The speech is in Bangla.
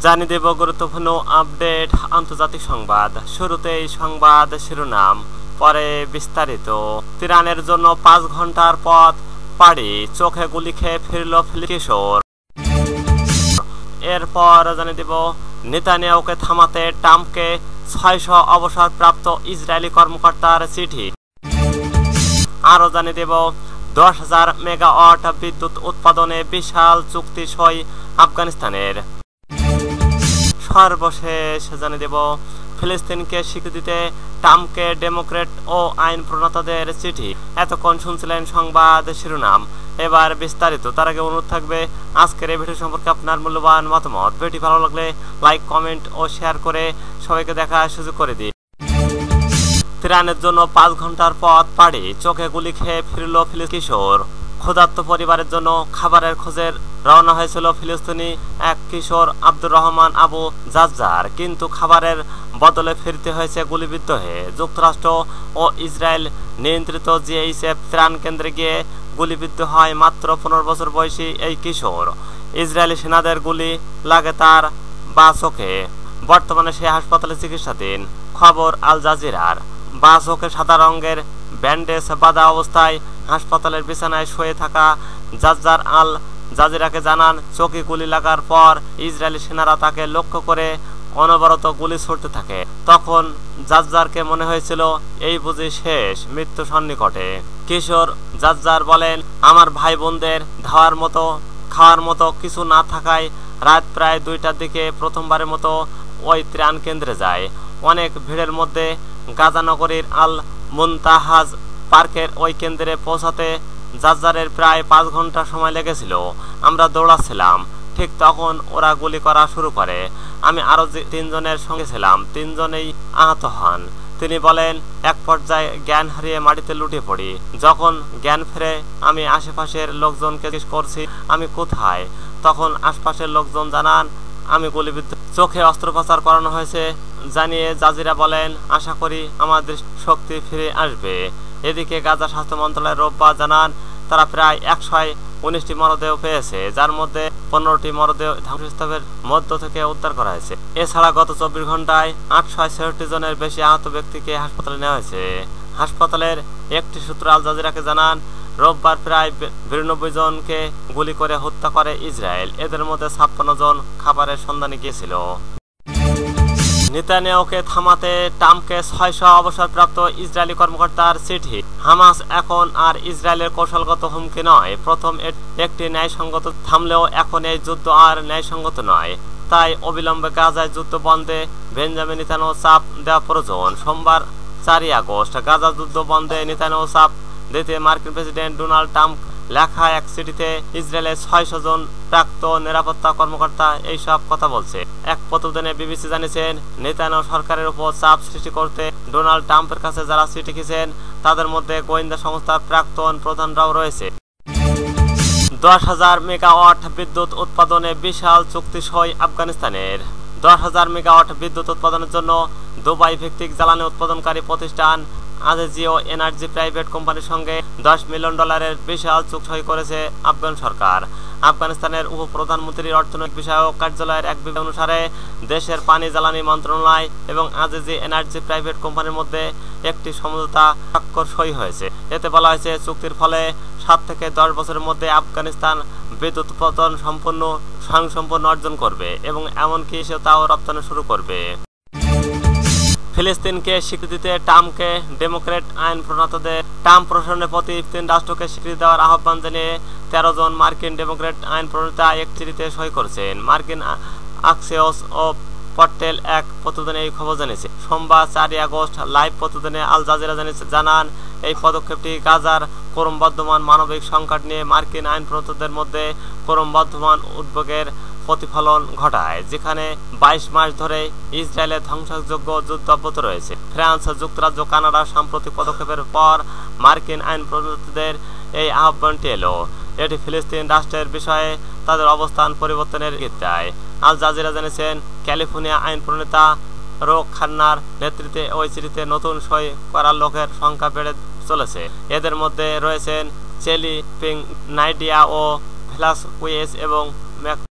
জানিয়ে দেব গুরুত্বপূর্ণ আপডেট আন্তর্জাতিক সংবাদ। শুরুতেই সংবাদ শিরোনাম, পরে বিস্তারিত। ত্রাণের জন্য 5 ঘন্টার পথ পাড়ি, চোখে গুলি খেয়ে ফিরল কিশোর। এরপর জানিয়ে দেব নেতানিয়াহুকে থামাতে ট্রাম্পকে 600 অবসরপ্রাপ্ত ইসরায়েলি কর্মকর্তার চিঠি। আরও জানিয়ে দেব 10,000 মেগাওয়াট বিদ্যুৎ উৎপাদনে বিশাল চুক্তি সই আফগানিস্তানের। সর্বশেষ জানিয়ে দেব ফিলিস্তিনকে স্বীকৃতিতে ট্রাম্পকে ডেমোক্রেট ও আইন প্রণেতাদের চিঠি। এতক্ষণ শুনছিলেন সংবাদ শিরোনাম, এবার বিস্তারিত। তার আগে অনুরোধ থাকবে আজকের এই ভিডিও সম্পর্কে আপনার মূল্যবান মতামত। ভিডিওটি ভালো লাগলে লাইক, কমেন্ট ও শেয়ার করে সবাইকে দেখার সুযোগ করে দিন। ত্রাণের জন্য 5 ঘন্টার পথ পাড়ি, চোখে গুলি খেয়ে ফিরল কিশোর। ক্ষুধার্ত পরিবারের জন্য খাবারের খোঁজে রওনা হয়েছিল ফিলিস্তিনি এক কিশোর আব্দুর রহমান আবু জাজ্জার, কিন্তু খাবারের বদলে ফিরতে হয়েছে গুলিবিদ্ধ হয়ে। যুক্তরাষ্ট্র ও ইসরায়েল নিয়ন্ত্রিত জিএইচএফ ত্রাণ কেন্দ্রে গিয়ে গুলিবিদ্ধ হয় মাত্র 15 বছর বয়সী এই কিশোর। ইসরায়েলি সেনাদের গুলি লাগে তার বা চোখে। বর্তমানে সে হাসপাতালে চিকিৎসাধীন। খবর আল জাজিরার। বা চোখে সাদা রঙের ব্যান্ডেজ বাঁধা অবস্থায় হাসপাতালের বিছানায় শুয়ে থাকা জাজ্জার আল জাজিরাকে জানান, চোখে গুলি লাগার পর ইসরায়েলি সেনারা তাকে লক্ষ্য করে অনবরত গুলি ছুড়তে থাকে। তখন জাজ্জারকে মনে হয়েছিল এই বুঝি শেষ, মৃত্যু সন্নিকটে। কিশোর জাজ্জার বলেন, আমার ভাই বোনদের খাওয়ার মতো কিছু না থাকায় রাত প্রায় 2টার দিকে প্রথমবারের মতো ওই ত্রাণ কেন্দ্রে যায়। অনেক ভিড়ের মধ্যে গাজানগরীর আল মুনতাহাজ পার্কের ওই কেন্দ্রে পৌঁছাতে জাজ্জারের প্রায় 5 ঘন্টা সময় লেগেছিল। আমরা দৌড়াচ্ছিলাম, ঠিক তখন ওরা গুলি করা শুরু করে। আমি আরো 3 জনের সঙ্গে ছিলাম, 3 জনেই আহত হন। তিনি বলেন, এক পর্যায়ে জ্ঞান হারিয়ে মাটিতে লুটিয়ে পড়ি। যখন জ্ঞান ফেরে আমি আশেপাশের লোকজনকে জিজ্ঞেস করছি আমি কোথায়, তখন আশপাশের লোকজন জানান আমি গুলিবিদ্ধ। চোখে অস্ত্রোপচার করানো হয়েছে জানিয়ে জাজিরা বলেন, আশা করি আমাদের শক্তি ফিরে আসবে। এদিকে গাজা স্বাস্থ্য মন্ত্রণালয়ের রোববার জানান তারা প্রায় 119টি মরদেহ পেয়েছে, যার মধ্যে 15টি মরদেহ ধ্বংসস্তূপের মধ্য থেকে উদ্ধার করা হয়েছে। এছাড়া গত 24 ঘন্টায় 866 জনের বেশি আহত ব্যক্তিকে হাসপাতালে নেওয়া হয়েছে। হাসপাতালের একটি সূত্র আল জাজিরাকে জানান, রোববার প্রায় 92 জনকে গুলি করে হত্যা করে ইসরায়েল। এদের মধ্যে 56 জন খাবারের সন্ধানে গিয়েছিল। নেতানিয়াহুকে থামাতে ট্রাম্পকে 600 অবসরপ্রাপ্ত ইসরায়েলি কর্মকর্তার চিঠি। হামাস এখন আর ইসরায়েলের কৌশলগত হুমকি নয়। প্রথম একটি ন্যায়সঙ্গত থামলেও এখন এই যুদ্ধ আর ন্যায়সঙ্গত নয়। তাই অবিলম্বে গাজায় যুদ্ধ বন্ধে বেঞ্জামিন নেতানিয়াহু চাপ দেওয়া প্রয়োজন। সোমবার 4 আগস্ট গাজা যুদ্ধ বন্ধে নেতানিয়াহু চাপ দিতে মার্কিন প্রেসিডেন্ট ডোনাল্ড ট্রাম্প লেখা এক চিঠিতে ইসরায়েলের 600 জন প্রাক্তন নিরাপত্তা কর্মকর্তা এইসব কথা বলছে। এক প্রতিবেদনে বিবিসি জানিয়েছেন, নেতানিয়াহু সরকারের উপর চাপ সৃষ্টি করতে ডোনাল্ড ট্রাম্পের কাছে যারা চিঠি লিখেছেন তাদের মধ্যে গোয়েন্দা সংস্থার প্রাক্তন প্রধানরাও রয়েছে। 10,000 মেগাওয়াট বিদ্যুৎ উৎপাদনে বিশাল চুক্তি সই আফগানিস্তানের। 10,000 মেগাওয়াট বিদ্যুৎ উৎপাদনের জন্য দুবাই ভিত্তিক জ্বালানি উৎপাদনকারী প্রতিষ্ঠান আজিজিও এনার্জি প্রাইভেট কোম্পানির সঙ্গে $10 মিলিয়ন বিশাল চুক্তি সই করেছে আফগান সরকার। আফগানিস্তানের উপপ্রধানমন্ত্রীর অর্থনৈতিক বিষয়ক কার্যালয়ের এক বিবৃতি অনুসারে দেশের পানি জ্বালানি মন্ত্রণালয় এবং আজিজি এনার্জি প্রাইভেট কোম্পানির মধ্যে একটি সমঝোতা স্বাক্ষর সই হয়েছে। এতে বলা হয়েছে, চুক্তির ফলে 7 থেকে 10 বছরের মধ্যে আফগানিস্তান বিদ্যুৎ উৎপাদন স্বয়ংসম্পূর্ণ অর্জন করবে এবং এমনকি সে তাও রপ্তানি শুরু করবে। ফিলিস্তিনকে স্বীকৃতিতে ট্রাম্পকে ডেমোক্রেট আইন প্রণেতাদের। ট্রাম্প প্রশাসনের প্রতি ফিলিস্তিন রাষ্ট্রকে স্বীকৃতি দেওয়ার আহ্বান জানিয়ে 13 জন মার্কিন ডেমোক্রেট আইন প্রণেতা এক চিঠিতে সই করেছেন। মার্কিন আক্সিওস ও পটেল এক প্রতিবেদনে এই খবর জানিয়েছে। সোমবার 4 আগস্ট লাইভ প্রতিবেদনে আল জাজিরা জানান, এই পদক্ষেপটি গাজার ক্রমবর্ধমান মানবিক সংকট নিয়ে মার্কিন আইন প্রণেতাদের মধ্যে ক্রমবর্ধমান উদ্বেগের প্রতিফলন ঘটায়, যেখানে 22 মাস ধরে ইসরায়েলের ধ্বংসযোগ্য যুদ্ধ অব্যাহত রয়েছে। ফ্রান্স, যুক্তরাজ্য, কানাডার সাম্প্রতিক পদক্ষেপের পর মার্কিন আইন প্রণেতাদের এই আহ্বানটি এলো। এটি ফিলিস্তিন রাষ্ট্রের বিষয়ে তাদের অবস্থান পরিবর্তনের ইঙ্গিত দেয়। আল জাজিরা জানিয়েছেন, ক্যালিফোর্নিয়া আইন প্রণেতা রোক খান্নার নেতৃত্বে ওই চিঠিতে নতুন সই করার লোকের সংখ্যা বেড়ে চলেছে। এদের মধ্যে রয়েছেন চেলি পিং নাইডিয়া ও ভেলাসকুয়েজ এবং